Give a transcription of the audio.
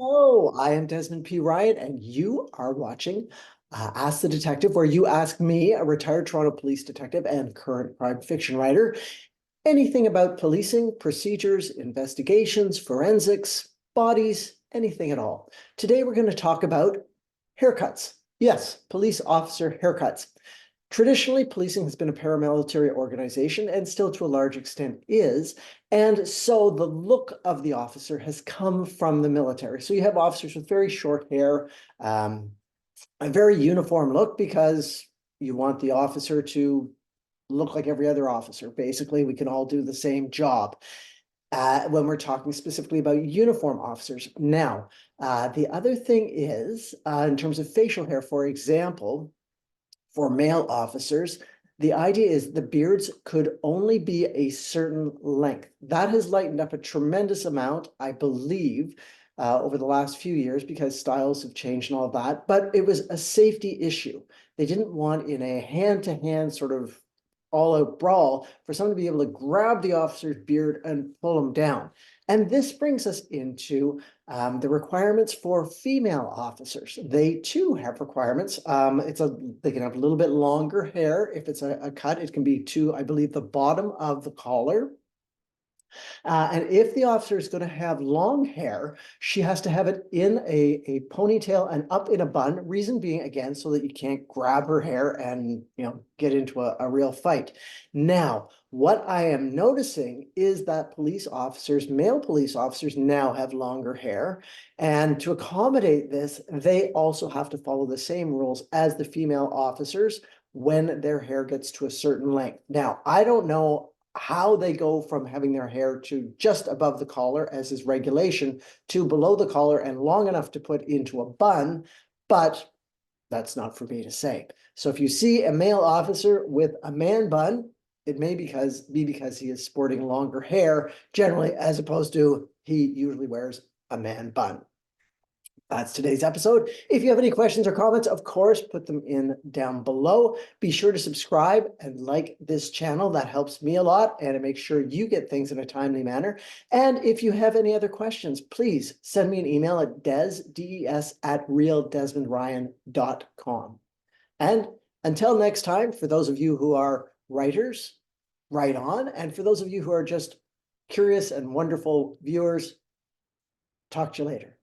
Hello, I am Desmond P. Ryan, and you are watching Ask the Detective, where you ask me, a retired Toronto police detective and current crime fiction writer, anything about policing, procedures, investigations, forensics, bodies, anything at all. Today, we're going to talk about haircuts. Yes, police officer haircuts. Traditionally, policing has been a paramilitary organization and still to a large extent is. And so the look of the officer has come from the military. So you have officers with very short hair, a very uniform look because you want the officer to look like every other officer. Basically, we can all do the same job. When we're talking specifically about uniform officers. Now, the other thing is, in terms of facial hair, for example, for male officers, the idea is the beards could only be a certain length. That has lightened up a tremendous amount, I believe, over the last few years because styles have changed and all of that. But it was a safety issue. They didn't want in a hand-to-hand sort of all-out brawl for someone to be able to grab the officer's beard and pull him down. And this brings us into the requirements for female officers. They too have requirements. They can have a little bit longer hair. If it's a cut, it can be to, I believe, the bottom of the collar. And if the officer is going to have long hair, she has to have it in a ponytail and up in a bun. Reason being, again, so that you can't grab her hair and get into a real fight. Now, what I am noticing is that police officers, male police officers, now have longer hair. And to accommodate this, they also have to follow the same rules as the female officers when their hair gets to a certain length. Now, I don't know how they go from having their hair to just above the collar, as is regulation, to below the collar and long enough to put into a bun, but that's not for me to say. So if you see a male officer with a man bun, it may be because he is sporting longer hair generally, as opposed to he usually wears a man bun. That's today's episode. If you have any questions or comments, of course, put them in down below. Be sure to subscribe and like this channel. That helps me a lot, and it makes sure you get things in a timely manner. And if you have any other questions, please send me an email at des@realdesmondryan.com. And until next time, for those of you who are writers, write on. And for those of you who are just curious and wonderful viewers, talk to you later.